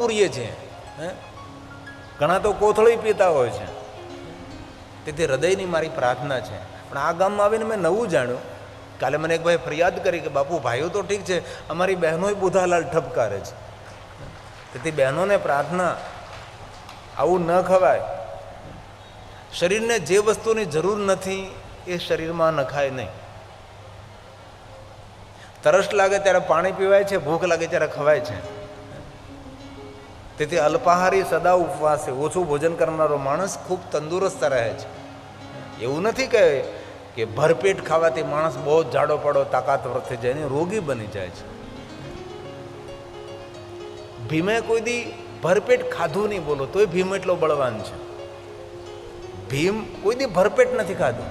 પૂરીએ છીએ, ઘણા તો કોથળી પીતા હોય છે. તેથી હૃદયની મારી પ્રાર્થના છે. પણ આ ગામમાં આવીને મેં નવું જાણ્યું. કાલે મને એક ભાઈ ફરિયાદ કરી કે બાપુ ભાઈઓ તો ઠીક છે, અમારી બહેનોય બુધાલાલ ઠપકારે છે. તેથી બહેનોને પ્રાર્થના, આવું ન ખવાય. શરીરને જે વસ્તુની જરૂર નથી એ શરીરમાં નખાય નહીં. તરસ લાગે ત્યારે પાણી પીવાય છે, ભૂખ લાગે ત્યારે ખવાય છે. તેથી અલ્પાહારી સદા ઉપવાસે ઓછું ભોજન કરનારો માણસ ખૂબ તંદુરસ્ત રહે છે. એવું નથી કે ભરપેટ ખાવાથી માણસ બહુ જાડો પડો તાકાતવર થઈ જાય, રોગી બની જાય છે. ભીમે કોઈ દી ભરપેટ ખાધું નહીં, બોલો તોય ભીમ એટલો બળવાન છે. ભીમ કોઈ દી ભરપેટ નથી ખાધું,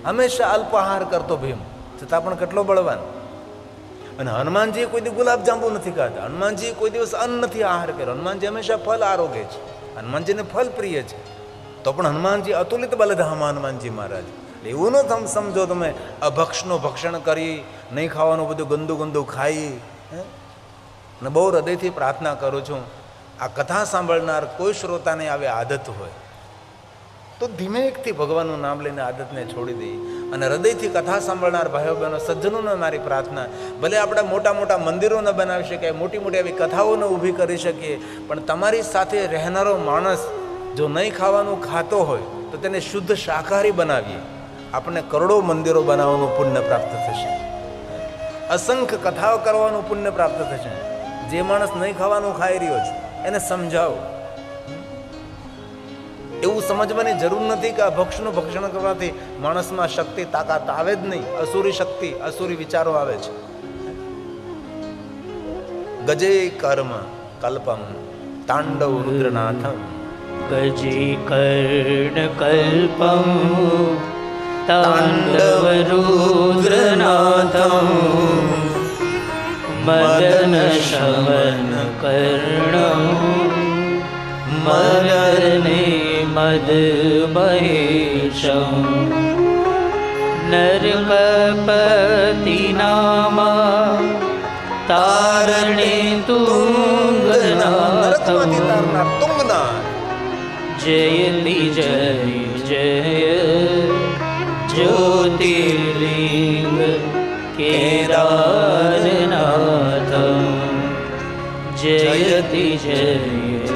હંમેશા અલ્પાહાર કરતો ભીમ, છતાં પણ કેટલો બળવાન. અને હનુમાનજી કોઈ દી ગુલાબજાંબુ નથી ખાધા, હનુમાનજી કોઈ દિવસ અન્ન નથી આહાર કર્યો. હનુમાનજી હંમેશા ફલ આરોગે છે, હનુમાનજીને ફલ પ્રિય છે. તો પણ હનુમાનજી અતુલિત બલધામા હનુમાનજી મહારાજ. એવું ન સમજો તમે અભક્ષનું ભક્ષણ કરી, નહીં ખાવાનું બધું ગંદુ ગંદુ ખાઈ. અને બહુ હૃદયથી પ્રાર્થના કરું છું, આ કથા સાંભળનાર કોઈ શ્રોતાને આવે આદત હોય તો ધીમે એકથી ભગવાનનું નામ લઈને આદતને છોડી દઈએ. અને હૃદયથી કથા સાંભળનાર ભાઈઓ બહેનો સજ્જનોને મારી પ્રાર્થના, ભલે આપણે મોટા મોટા મંદિરો ન બનાવી શકીએ, મોટી મોટી એવી કથાઓને ઊભી કરી શકીએ, પણ તમારી સાથે રહેનારો માણસ જો નહીં ખાવાનું ખાતો હોય તો તેને શુદ્ધ શાકાહારી બનાવીએ. આપણને કરોડો મંદિરો બનાવવાનું પુણ્ય પ્રાપ્ત થશે, અસંખ્ય કથાઓ કરવાનું પુણ્ય પ્રાપ્ત થશે. જે માણસ નહીં ખાવાનું ખાઈ રહ્યો છે એને સમજાવો. એવું સમજવાની જરૂર નથી કે આ ભક્ષનું ભક્ષણ કરવાથી માણસમાં શક્તિ તાકાત આવે જ નહીં. અસુરી શક્તિ, અસુરી વિચારો આવે છે. ગજે કર્મ કલ્પમ તાંડવ રુદ્રનાથમ, ગજે કર્ણ કલ્પમ તાંડવ રુદ્રનાથમ, મદન શમન કર્ણમ મદને મદમહેશમ, નરકપતિ નામા તારણે તુંગનાથમ, જયતિ જય જય જ્યોતિર્લિંગ કેદારનાથમ, જયતિ જય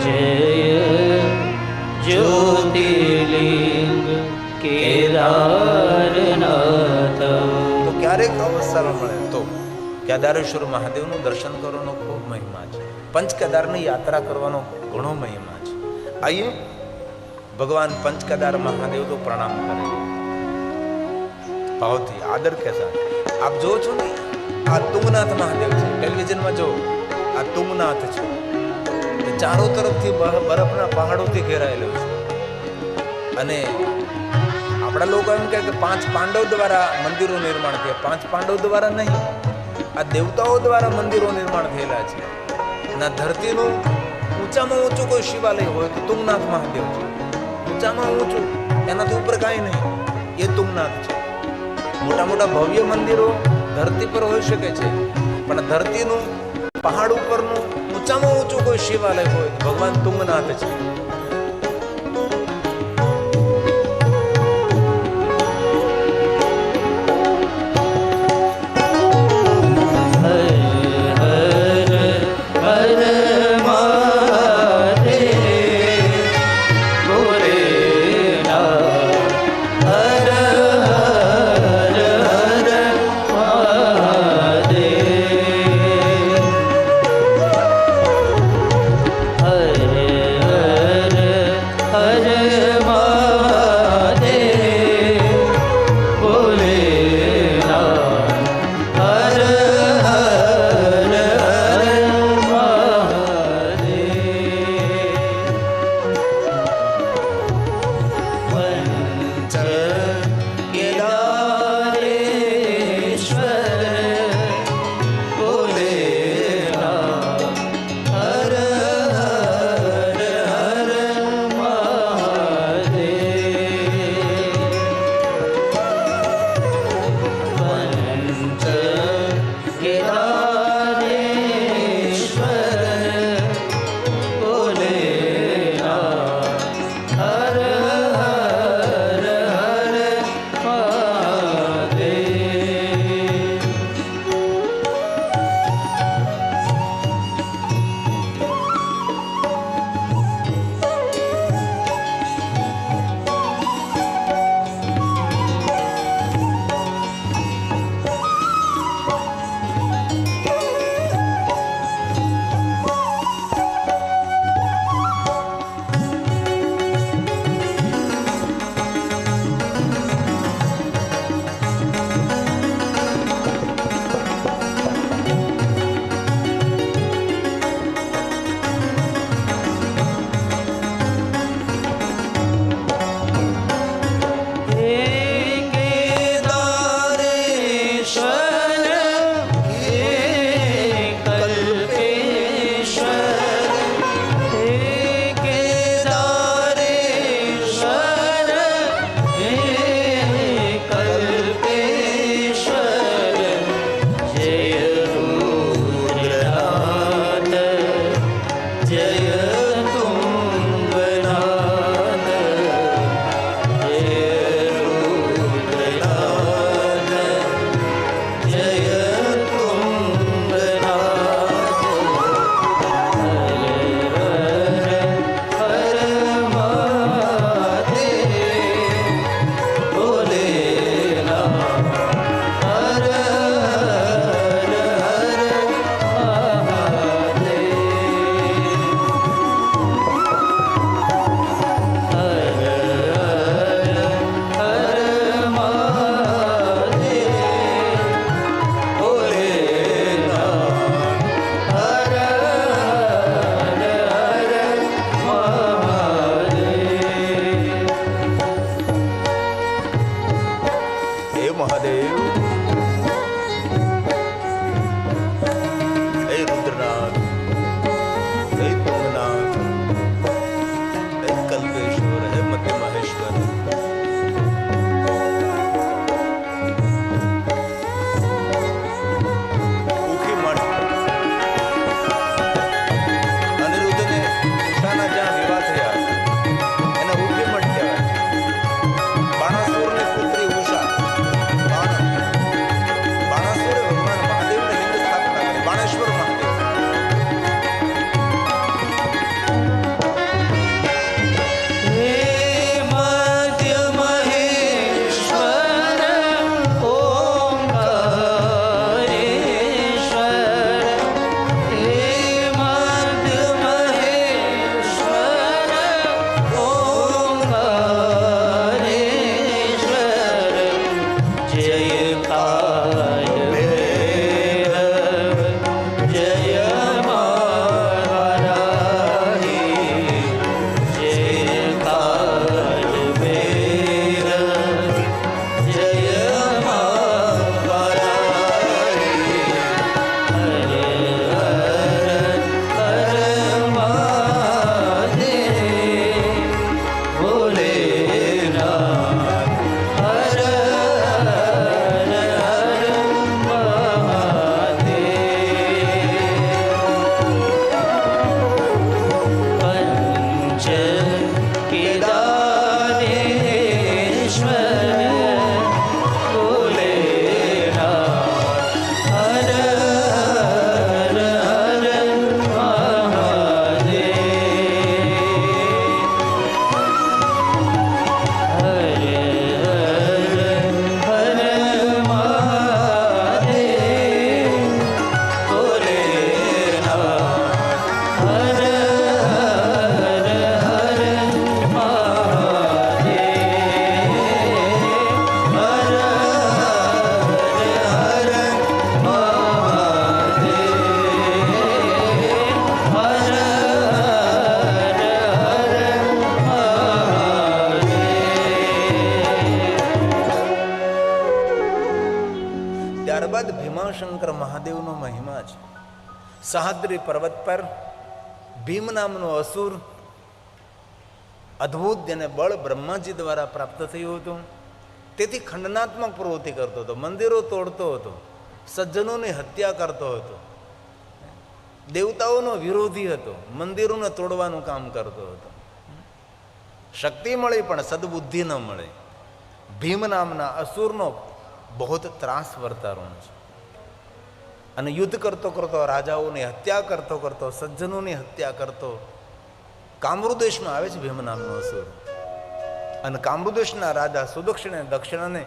જય જ્યોતિર્લિંગ કેદારનાથમ. તો ક્યારેક અવસર મળે તો કેદારેશ્વર મહાદેવનું દર્શન કરવાનો ખૂબ મહિમા છે. પંચ કેદારની યાત્રા કરવાનો ઘણો મહિમા છે. આઈએ ભગવાન પંચ કેદાર મહાદેવ તો પ્રણામ કરે ભાવથી, આદર કે સાથે. આપ જો છો ને, આ તુંગનાથ મહાદેવ છે, ટેલિવિઝનમાં જો આ તુંગનાથ છે, ચારો તરફથી બરફના પહાડોથી ઘેરાયેલો છે. અને આપણા લોકો એમ કહે કે 5 પાંડવ દ્વારા મંદિરો નિર્માણ થયા. 5 પાંડવ દ્વારા નહીં, આ દેવતાઓ દ્વારા મંદિરો નિર્માણ થયેલા છે. અને ધરતીનું ઊંચામાં ઊંચું કોઈ શિવાલય હોય તો તુંગનાથ મહાદેવ છે. ઊંચામાં ઊંચું, એનાથી ઉપર કાંઈ નહીં, એ તુંગનાથ છે. મોટા મોટા ભવ્ય મંદિરો ધરતી પર હોઈ શકે છે, પણ ધરતીનું પહાડ ઉપરનું ઊંચામાં ઊંચું કોઈ શિવાલય હોય તો ભગવાન તુંગનાથ છે. હર ભીમાશંકર મહાદેવનો મહિમા છે. સહ્યાદ્રી પર્વત પર ભીમ નામનો અસુર અદ્ભુત જેને બળ બ્રહ્માજી દ્વારા પ્રાપ્ત થયું હતું, તેથી ખંડનાત્મક પ્રવૃત્તિ કરતો હતો, મંદિરો તોડતો હતો, સજ્જનોની હત્યા કરતો હતો, દેવતાઓનો વિરોધી હતો, મંદિરોને તોડવાનું કામ કરતો હતો. શક્તિ મળી પણ સદબુદ્ધિ ન મળે. ભીમ નામના અસુરનો બહુ ત્રાસ વર્તારો છે. અને યુદ્ધ કરતો કરતો, રાજાઓની હત્યા કરતો કરતો, સજ્જનોની હત્યા કરતો કામરૂદેશમાં આવે છે ભીમ નામનો અસુર. અને કામરૂદેશના રાજા સુદક્ષિણે દક્ષિણાને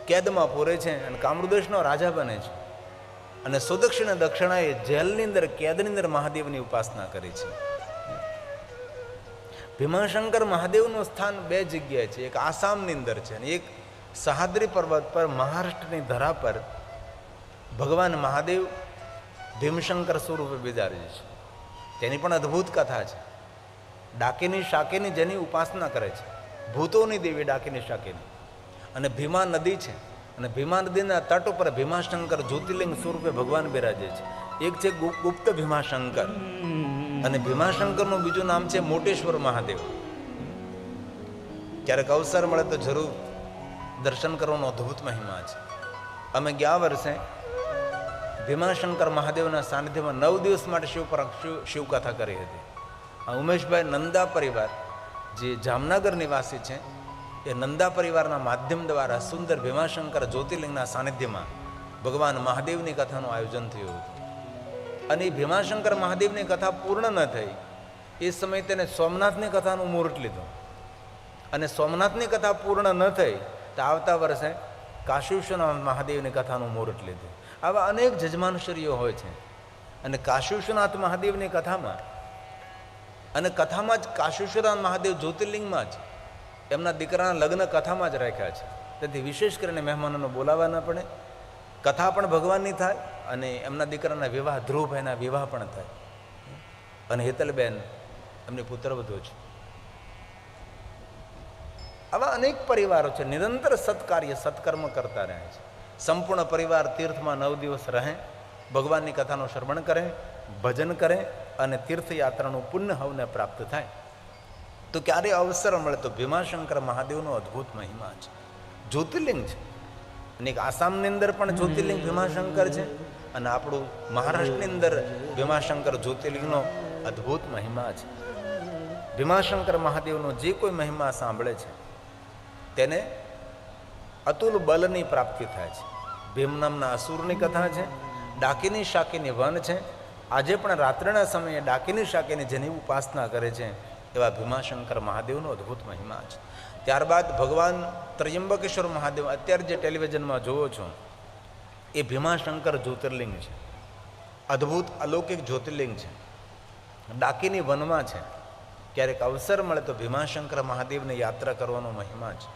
કેદમાં પૂરે છે અને કામરૂદેશનો રાજા બને છે. અને સુદક્ષિણે દક્ષિણાએ જેલની અંદર, કેદની અંદર મહાદેવની ઉપાસના કરી છે. ભીમાશંકર મહાદેવનું સ્થાન બે જગ્યાએ છે. એક આસામની અંદર છે અને એક સહ્યાદ્રી પર્વત પર મહારાષ્ટ્રની ધરા પર ભગવાન મહાદેવ ભીમશંકર સ્વરૂપે બિરાજે છે. તેની પણ અદ્ભુત કથા છે. ડાકીની શાકીની જેની ઉપાસના કરે છે, ભૂતોની દેવી ડાકીની શાકીની. અને ભીમા નદી છે અને ભીમા નદીના તટ ઉપર ભીમાશંકર જ્યોતિર્લિંગ સ્વરૂપે ભગવાન બિરાજે છે. એક છે ગુપ્ત ભીમાશંકર અને ભીમાશંકરનું બીજું નામ છે મોટેશ્વર મહાદેવ. ક્યારેક અવસર મળે તો જરૂર દર્શન કરવાનો અદ્ભુત મહિમા છે. અમે ગયા વર્ષે ભીમાશંકર મહાદેવના સાનિધ્યમાં 9 દિવસ માટે શિવકથા કરી હતી. આ ઉમેશભાઈ નંદા પરિવાર જે જામનગર નિવાસી છે, એ નંદા પરિવારના માધ્યમ દ્વારા સુંદર ભીમાશંકર જ્યોતિર્લિંગના સાનિધ્યમાં ભગવાન મહાદેવની કથાનું આયોજન થયું હતું. અને એ ભીમાશંકર મહાદેવની કથા પૂર્ણ ન થઈ એ સમયે તેને સોમનાથની કથાનું મુહૂર્ત લીધું. અને સોમનાથની કથા પૂર્ણ ન થઈ તો આવતા વર્ષે કાશી વિશ્વનાથ મહાદેવની કથાનું મુહૂર્ત લીધું. આવા અનેક જજમાનશ્રીઓ હોય છે. અને કાશી વિશ્વનાથ મહાદેવની કથામાં અને કથામાં જ કાશી વિશ્વનાથ મહાદેવ જ્યોતિર્લિંગમાં જ એમના દીકરાના લગ્ન કથામાં જ રાખ્યા છે. તેથી વિશેષ કરીને મહેમાનોને બોલાવવા ન પડે, કથા પણ ભગવાનની થાય અને એમના દીકરાના વિવાહ, ધ્રુવભાઈના વિવાહ પણ થાય. અને હેતલબેન એમની પુત્રવધુ છે. આવા અનેક પરિવારો છે, નિરંતર સત્કાર્ય સત્કર્મ કરતા રહે છે. સંપૂર્ણ પરિવાર તીર્થમાં 9 દિવસ રહે, ભગવાનની કથાનું શ્રવણ કરે, ભજન કરે અને તીર્થયાત્રાનું પુણ્ય હવને પ્રાપ્ત થાય. તો ક્યારે અવસર મળે તો ભીમાશંકર મહાદેવનો અદ્ભુત મહિમા છે. જ્યોતિર્લિંગ છે અને એક આસામની અંદર પણ જ્યોતિર્લિંગ ભીમાશંકર છે અને આપણું મહારાષ્ટ્રની અંદર ભીમાશંકર જ્યોતિર્લિંગનો અદ્ભુત મહિમા છે. ભીમાશંકર મહાદેવનો જે કોઈ મહિમા સાંભળે છે તેને અતુલ બલની પ્રાપ્તિ થાય છે. ભીમ નામના અસુરની કથા છે, ડાકીની શાકીની વન છે. આજે પણ રાત્રિના સમયે ડાકીની શાકીની જેની ઉપાસના કરે છે એવા ભીમાશંકર મહાદેવનો અદ્ભુત મહિમા છે. ત્યારબાદ ભગવાન ત્રયંબકેશ્વર મહાદેવ અત્યારે જે ટેલિવિઝનમાં જોવો છો એ ભીમાશંકર જ્યોતિર્લિંગ છે. અદ્ભુત અલૌકિક જ્યોતિર્લિંગ છે, ડાકીની વનમાં છે. ક્યારેક અવસર મળે તો ભીમાશંકર મહાદેવની યાત્રા કરવાનો મહિમા છે.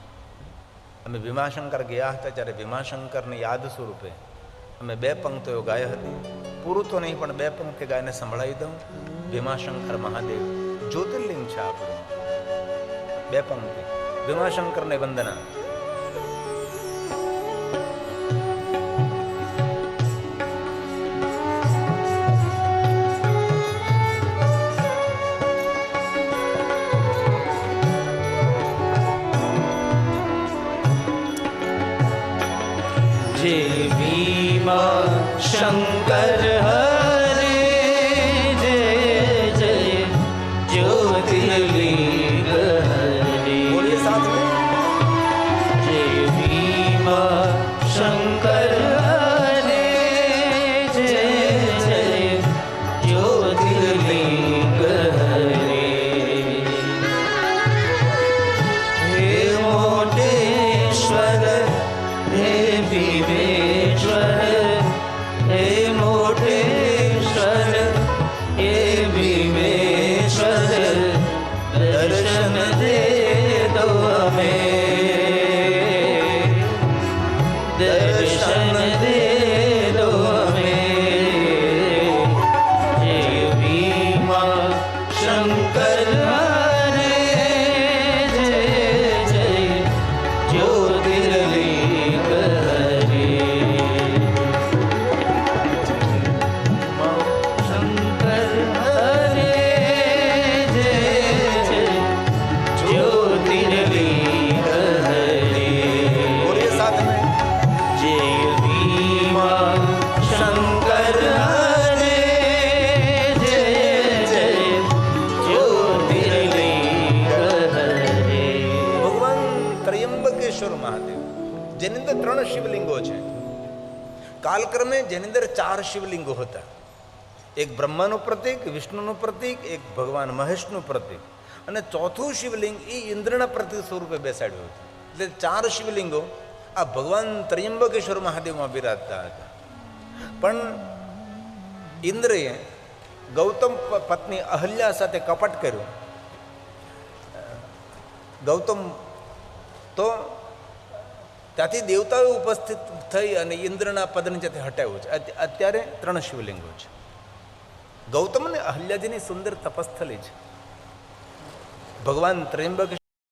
અમે ભીમાશંકર ગયા હતા ત્યારે ભીમાશંકરની યાદ સ્વરૂપે અમે 2 પંક્તિઓ ગાઈ હતી. પૂરું તો નહીં પણ 2 પંક્તિ ગાઈને સંભળાવી દઉં. ભીમાશંકર મહાદેવ જ્યોતિર્લિંગ છે આપણું. 2 પંક્તિ ભીમાશંકરને વંદના. जय भीमा शंकर हरे, जय जय ज्योतिर्लिंग हरे. बोलिए साथ में. जय भीमा शंकर हरे, जय जय ज्योतिर्लिंग हरे. हे मोटेश्वर, हे भीमेश्वर, हे मोटेश्वर, हे भीमेश्वर, दर्शन दे दो हमें, दर्शन दे दो हमें. जय भीमा शंकर हरे, जय जय ज्योतिर्लिंग हरे. 3 શિવલિંગો છે. કાલક્રમે જેની અંદર 4 શિવલિંગો હતા. એક બ્રહ્માનું પ્રતીક, વિષ્ણુનું પ્રતીક, એક ભગવાન મહેશનું પ્રતીક, અને ચોથું શિવલિંગ એ ઇન્દ્રના પ્રતીક સ્વરૂપે બેસાડ્યું હતું. એટલે 4 શિવલિંગો આ ભગવાન ત્રયંબકેશ્વર મહાદેવમાં બિરાજતા હતા. પણ ઇન્દ્રએ ગૌતમ પત્ની અહલ્યા સાથે કપટ કર્યું. ગૌતમ તો ત્યાંથી દેવતાઓ ઉપસ્થિત થઈ અને ઇન્દ્રના પદને ત્યાંથી હટાવ્યું છે. અત્યારે 3 શિવલિંગો છે. ગૌતમ અને અહલ્યાજીની સુંદર તપસ્થલી છે. ભગવાન ત્રયંબકેશ્વર